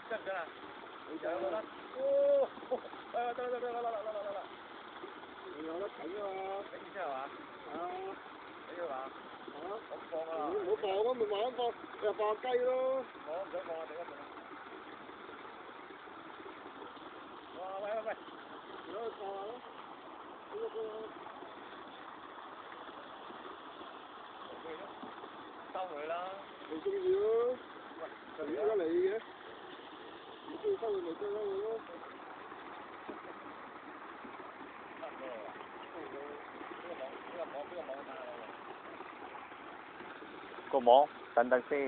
得唔得啊？有啦，哦，得啦，有得睇啊嘛，頂住先係嘛？啊，你要嘛？啊，咁放啊！唔好放啊，咪慢慢放，你又放雞咯。我唔想放啊，頂一陣啊！哇，喂！你可以放下咯，呢個收佢啦！你中意咯，喂，而家你嘅，你中意收佢咪收佢咯。差唔多啦。邊個網打我？個網等等先。